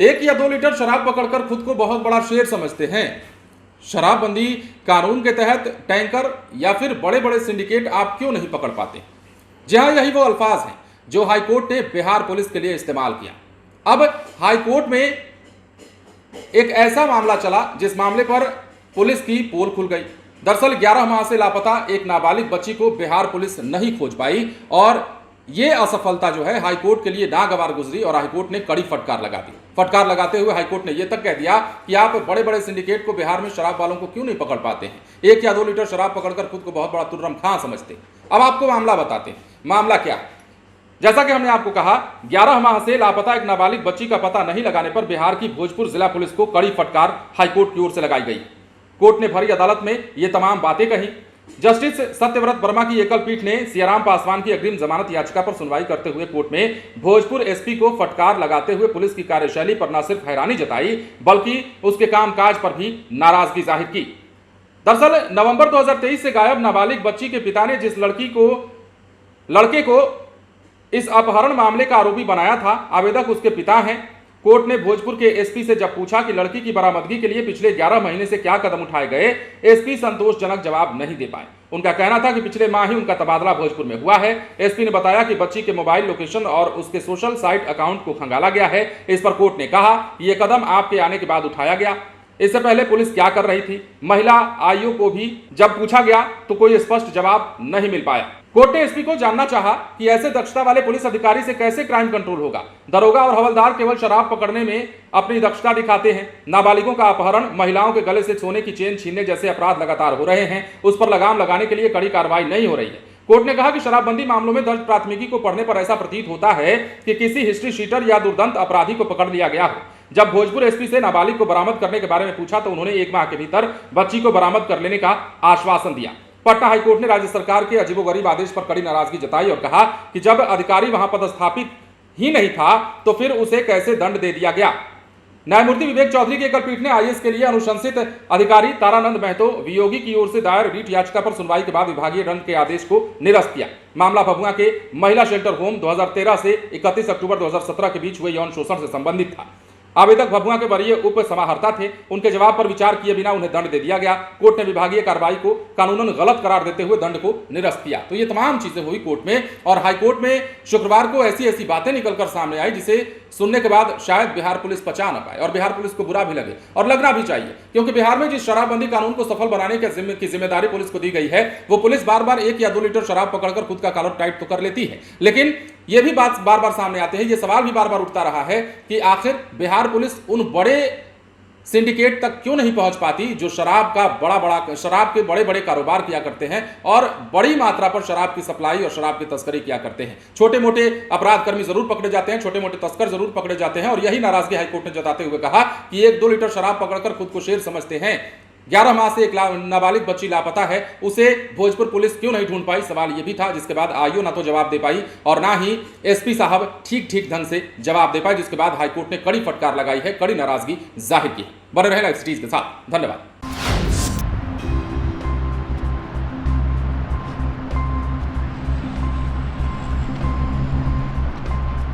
1 या 2 लीटर शराब पकड़कर खुद को बहुत बड़ा शेर समझते हैं। शराबबंदी कानून के तहत टैंकर या फिर बड़े बड़े सिंडिकेट आप क्यों नहीं पकड़ पाते? जी हाँ, यही वो अल्फाज हैं जो हाईकोर्ट ने बिहार पुलिस के लिए इस्तेमाल किया। अब हाईकोर्ट में एक ऐसा मामला चला जिस मामले पर पुलिस की पोल खुल गई। दरअसल 11 माह से लापता एक नाबालिग बच्ची को बिहार पुलिस नहीं खोज पाई और ये असफलता जो है हाईकोर्ट के लिए नागवार गुजरी और हाईकोर्ट ने कड़ी फटकार लगा दी। फटकार लगाते हुए हाईकोर्ट ने यह तक कह दिया कि आप बड़े बड़े सिंडिकेट को बिहार में शराब वालों को क्यों नहीं पकड़ पाते हैं? 1 या 2 लीटर शराब पकड़कर खुद को बहुत बड़ा तुर्रम खां समझते। अब आपको मामला बताते हैं। मामला क्या है? जैसा कि हमने आपको कहा, 11 माह से लापता एक नाबालिग बच्ची का पता नहीं लगाने पर बिहार की भोजपुर जिला पुलिस को कड़ी फटकार हाईकोर्ट की ओर से लगाई गई। कोर्ट ने भरी अदालत में ये तमाम बातें कही। जस्टिस सत्यव्रत वर्मा की एकल पीठ ने सियाराम पासवान की अग्रिम जमानत याचिका पर सुनवाई करते हुए कोर्ट में भोजपुर एसपी को फटकार लगाते हुए पुलिस की कार्यशैली पर न सिर्फ हैरानी जताई बल्कि उसके कामकाज पर भी नाराजगी जाहिर की। दरअसल नवंबर 2023 से गायब नाबालिग बच्ची के पिता ने जिस लड़के को इस अपहरण मामले का आरोपी बनाया था, आवेदक उसके पिता हैं। कोर्ट ने भोजपुर के एसपी से जब पूछा कि लड़की की बरामदगी के लिए पिछले 11 महीने से क्या कदम उठाए गए, एसपी संतोषजनक जवाब नहीं दे पाए। उनका कहना था कि पिछले माह ही उनका तबादला भोजपुर में हुआ है। एसपी ने बताया कि बच्ची के मोबाइल लोकेशन और उसके सोशल साइट अकाउंट को खंगाला गया है। इस पर कोर्ट ने कहा यह कदम आपके आने के बाद उठाया गया। इससे पहले पुलिस क्या कर रही थी? महिला आयोग को भी जब पूछा गया तो कोई स्पष्ट जवाब नहीं मिल पाया। कोर्ट ने एसपी को जानना चाहा कि ऐसे दक्षता वाले पुलिस अधिकारी से कैसे क्राइम कंट्रोल होगा। दरोगा और हवलदार केवल शराब पकड़ने में अपनी दक्षता दिखाते हैं। नाबालिगों का अपहरण, महिलाओं के गले से सोने की चेन छीनने जैसे अपराध लगातार हो रहे हैं। उस पर लगाम लगाने के लिए कड़ी कार्रवाई नहीं हो रही है। कोर्ट ने कहा कि शराबबंदी मामलों में दर्ज प्राथमिकी को पढ़ने पर ऐसा प्रतीत होता है कि किसी हिस्ट्री शीटर या दुर्दांत अपराधी को पकड़ लिया गया हो। जब भोजपुर एसपी से नाबालिग को बरामद करने के बारे में पूछा तो उन्होंने 1 माह के भीतर बच्ची को बरामद कर लेने का आश्वासन दिया। पटना हाईकोर्ट ने राज्य सरकार के अजीबोगरीब आदेश पर कड़ी नाराजगी जताई और कहा कि जब अधिकारी वहां पदस्थापित ही नहीं था तो फिर उसे कैसे दंड दे दिया गया। न्यायमूर्ति विवेक चौधरी की एकल पीठ ने आईएएस के लिए अनुशंसित अधिकारी तारानंद महतो वियोगी की ओर से दायर रीट याचिका पर सुनवाई के बाद विभागीय दंड के आदेश को निरस्त किया। मामला भभुआ के महिला शेल्टर होम 2013 से 31 अक्टूबर 2017 के बीच हुए यौन शोषण से संबंधित था। आवेदक भभुआ के वरीय उप समाहर्ता थे। उनके जवाब पर विचार किए बिना उन्हें दंड दे दिया गया। कोर्ट ने विभागीय कार्रवाई को कानूनन गलत करार देते हुए दंड को निरस्त किया। तो ये तमाम चीजें हुई कोर्ट में और हाईकोर्ट में शुक्रवार को ऐसी बातें निकलकर सामने आई जिसे सुनने के बाद शायद बिहार पुलिस पचा न पाए और बिहार पुलिस को बुरा भी लगे और लगना भी चाहिए, क्योंकि बिहार में जिस शराबबंदी कानून को सफल बनाने की जिम्मेदारी पुलिस को दी गई है वो पुलिस बार बार 1 या 2 लीटर शराब पकड़कर खुद का कॉलर टाइट तो कर लेती है, लेकिन यह भी बात बार बार सामने आते हैं, ये सवाल भी बार बार उठता रहा है कि आखिर बिहार पुलिस उन बड़े सिंडिकेट तक क्यों नहीं पहुंच पाती जो शराब के बड़े बड़े कारोबार किया करते हैं और बड़ी मात्रा पर शराब की सप्लाई और शराब की तस्करी किया करते हैं। छोटे मोटे अपराध कर्मी जरूर पकड़े जाते हैं, छोटे मोटे तस्कर जरूर पकड़े जाते हैं और यही नाराजगी हाईकोर्ट ने जताते हुए कहा कि 1-2 लीटर शराब पकड़कर खुद को शेर समझते हैं। 11 माह से एक नाबालिग बच्ची लापता है, उसे भोजपुर पुलिस क्यों नहीं ढूंढ पाई? सवाल यह भी था, जिसके बाद आईओ ना तो जवाब दे पाई और ना ही एसपी साहब ठीक ढंग से जवाब दे पाए, जिसके बाद हाईकोर्ट ने कड़ी फटकार लगाई है, कड़ी नाराजगी जाहिर की है। बने रहें लाइव सिटीज के साथ। धन्यवाद।